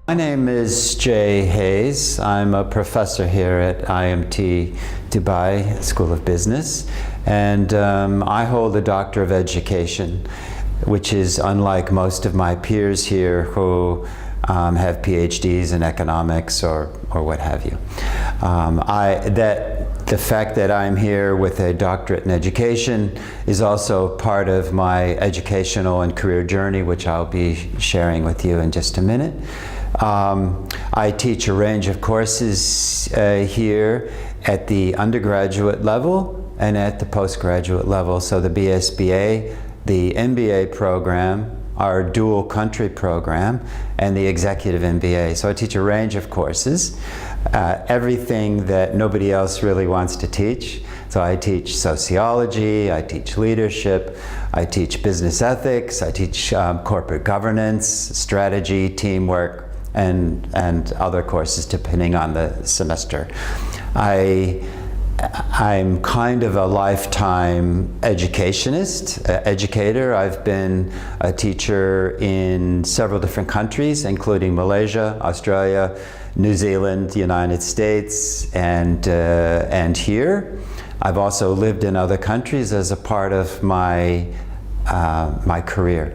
My name is Jay Hayes. I'm a professor here at IMT Dubai School of Business, and I hold a Doctor of Education, which is unlike most of my peers here who have PhDs in economics or what have you. The fact that I'm here with a doctorate in education is also part of my educational and career journey, which I'll be sharing with you in just a minute. I teach a range of courses here at the undergraduate level and at the postgraduate level. So the BSBA, the MBA program, our dual country program, and the executive MBA. So I teach a range of courses, everything that nobody else really wants to teach. So I teach sociology, I teach leadership, I teach business ethics, I teach corporate governance, strategy, teamwork, and other courses depending on the semester. I'm kind of a lifetime educationist, educator. I've been a teacher in several different countries, including Malaysia, Australia, New Zealand, the United States, and here. I've also lived in other countries as a part of my career.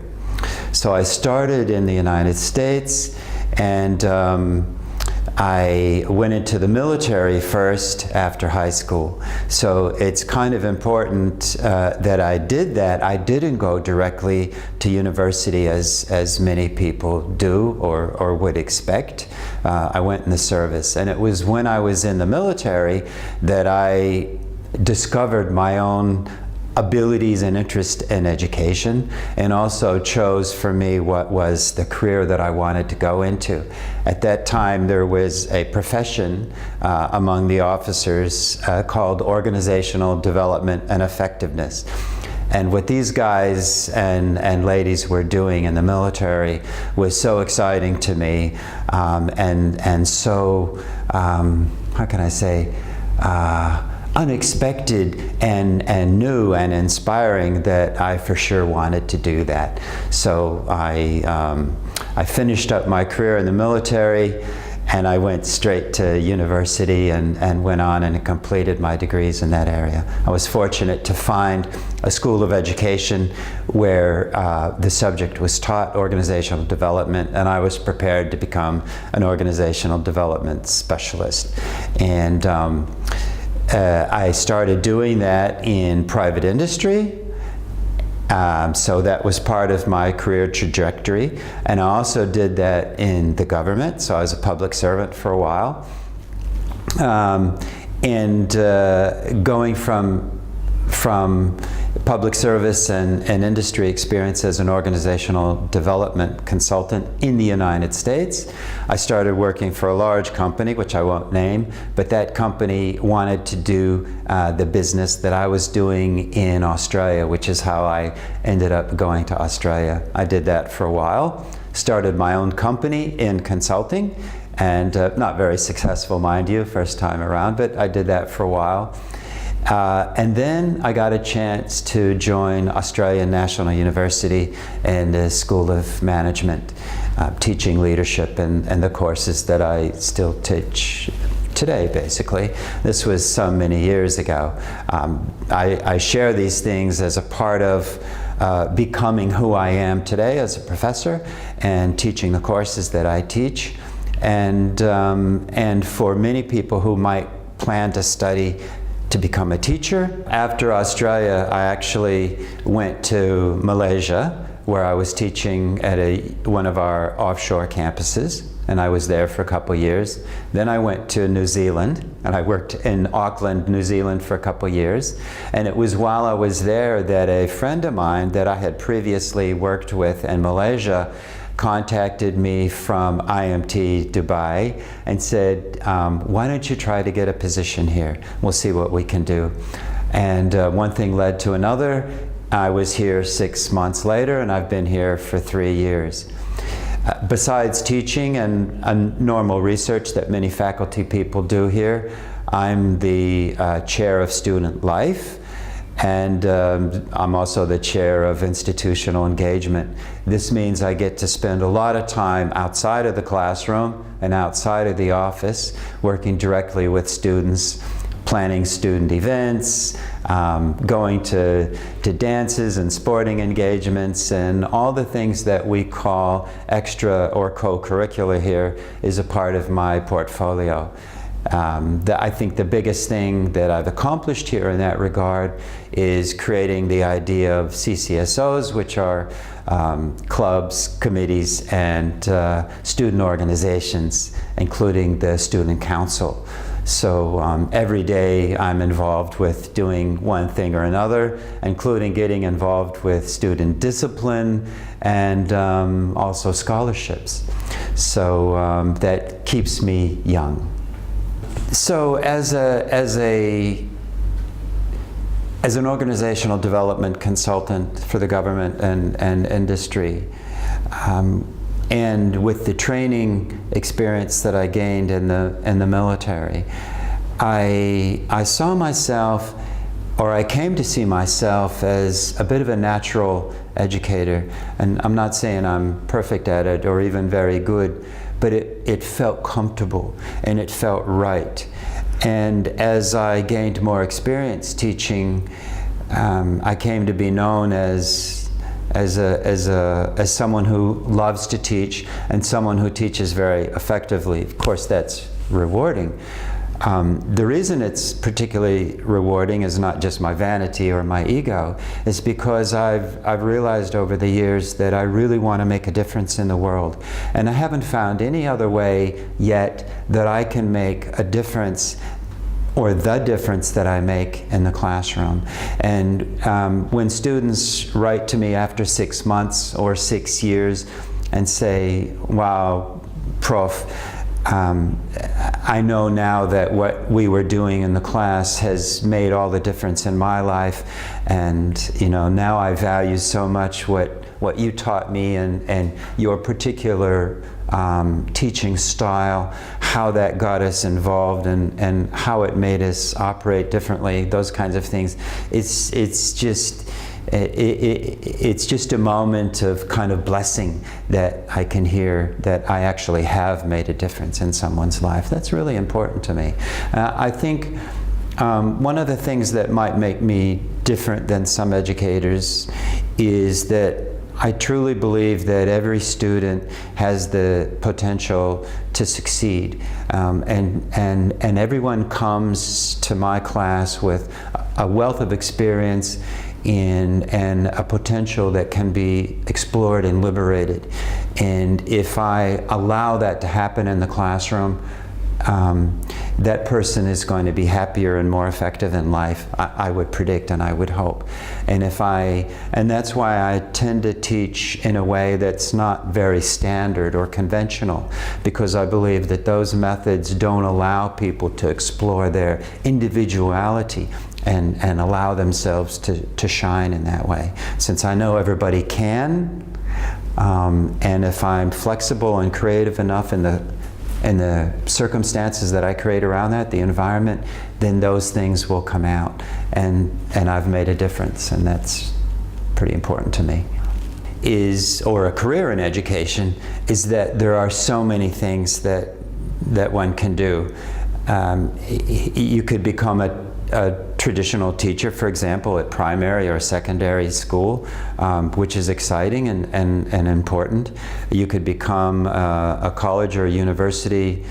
So I started in the United States, and I went into the military first after high school. So it's kind of important that I did that. I didn't go directly to university as many people do or would expect. I went in the service. And it was when I was in the military that I discovered my own abilities and interest in education, and also chose for me what was the career that I wanted to go into. At that time, there was a profession among the officers called Organizational Development and Effectiveness. And what these guys and ladies were doing in the military was so exciting to me, and so, how can I say, unexpected and new and inspiring that I for sure wanted to do that. So I finished up my career in the military, and I went straight to university and went on and completed my degrees in that area. I was fortunate to find a school of education where the subject was taught, organizational development, and I was prepared to become an organizational development specialist. And I started doing that in private industry, so that was part of my career trajectory. And I also did that in the government, so I was a public servant for a while. Going from public service and industry experience as an organizational development consultant in the United States, I started working for a large company, which I won't name, but that company wanted to do the business that I was doing in Australia, which is how I ended up going to Australia. I did that for a while, started my own company in consulting, and not very successful, mind you, first time around, but I did that for a while. And then I got a chance to join Australian National University in the School of Management, teaching leadership and the courses that I still teach today, basically. This was so many years ago. I share these things as a part of becoming who I am today as a professor and teaching the courses that I teach. And for many people who might plan to study to become a teacher. After Australia, I actually went to Malaysia, where I was teaching at one of our offshore campuses, and I was there for a couple years. Then I went to New Zealand, and I worked in Auckland, New Zealand for a couple years. And it was while I was there that a friend of mine that I had previously worked with in Malaysia contacted me from IMT Dubai and said, why don't you try to get a position here? We'll see what we can do. And one thing led to another. I was here 6 months later, and I've been here for 3 years. Besides teaching and normal research that many faculty people do here, I'm the chair of student life. And I'm also the chair of institutional engagement. This means I get to spend a lot of time outside of the classroom and outside of the office, working directly with students, planning student events, going to dances and sporting engagements, and all the things that we call extra or co-curricular here is a part of my portfolio. I think the biggest thing that I've accomplished here in that regard is creating the idea of CCSOs, which are clubs, committees, and student organizations, including the Student Council. So every day I'm involved with doing one thing or another, including getting involved with student discipline and also scholarships. So that keeps me young. So as an organizational development consultant for the government and industry, and with the training experience that I gained in the military, I saw myself, or I came to see myself, as a bit of a natural educator. And I'm not saying I'm perfect at it or even very good, but it felt comfortable and it felt right. And as I gained more experience teaching, I came to be known as someone who loves to teach and someone who teaches very effectively. Of course, that's rewarding. The reason it's particularly rewarding is not just my vanity or my ego, it's because I've realized over the years that I really want to make a difference in the world. And I haven't found any other way yet that I can make a difference, or the difference that I make in the classroom. And when students write to me after 6 months or 6 years and say, "Wow, Prof, I know now that what we were doing in the class has made all the difference in my life, and now I value so much what you taught me and your particular teaching style, how that got us involved and how it made us operate differently," those kinds of things. It's just a moment of kind of blessing that I can hear that I actually have made a difference in someone's life. That's really important to me. I think one of the things that might make me different than some educators is that I truly believe that every student has the potential to succeed, and everyone comes to my class with a wealth of experience and a potential that can be explored and liberated. And if I allow that to happen in the classroom, that person is going to be happier and more effective in life, I would predict and I would hope. And that's why I tend to teach in a way that's not very standard or conventional, because I believe that those methods don't allow people to explore their individuality and allow themselves to shine in that way. Since I know everybody can, and if I'm flexible and creative enough in the circumstances that I create around that, the environment, then those things will come out, and I've made a difference, and that's pretty important to me. Or a career in education is that there are so many things that one can do. You could become a traditional teacher, for example, at primary or secondary school, which is exciting and important. You could become a college or university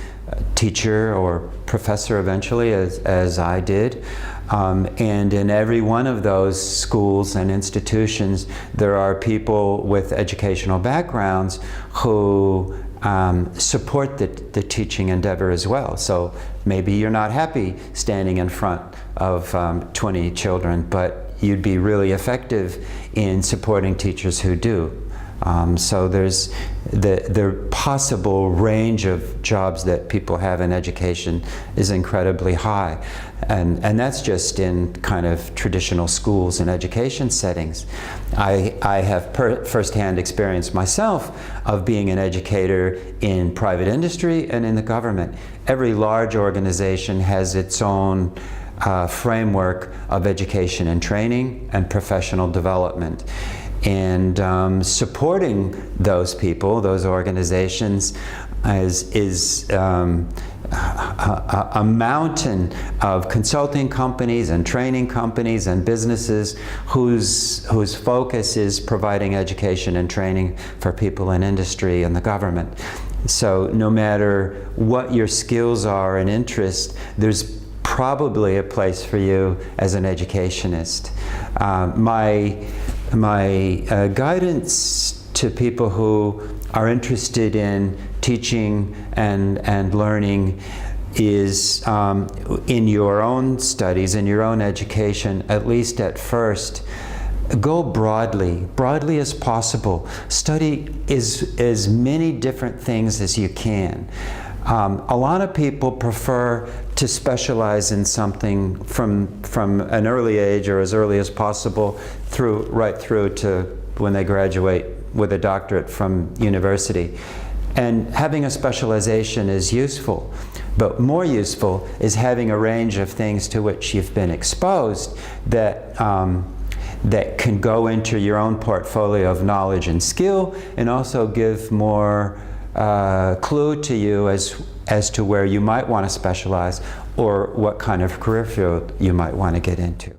teacher or professor eventually, as I did. And in every one of those schools and institutions, there are people with educational backgrounds who support the teaching endeavor as well. So maybe you're not happy standing in front of 20 children, but you'd be really effective in supporting teachers who do. So there's the possible range of jobs that people have in education is incredibly high. And that's just in kind of traditional schools and education settings. I have firsthand experience myself of being an educator in private industry and in the government. Every large organization has its own framework of education and training and professional development. And supporting those people, those organizations, is a mountain of consulting companies and training companies and businesses whose focus is providing education and training for people in industry and the government. So no matter what your skills are and interests, there's probably a place for you as an educationist. My guidance to people who are interested in teaching and learning is in your own studies, in your own education, at least at first, go broadly as possible. Study as many different things as you can. A lot of people prefer to specialize in something from an early age or as early as possible right through to when they graduate with a doctorate from university. And having a specialization is useful, but more useful is having a range of things to which you've been exposed that can go into your own portfolio of knowledge and skill, and also give more clue to you as to where you might want to specialize or what kind of career field you might want to get into.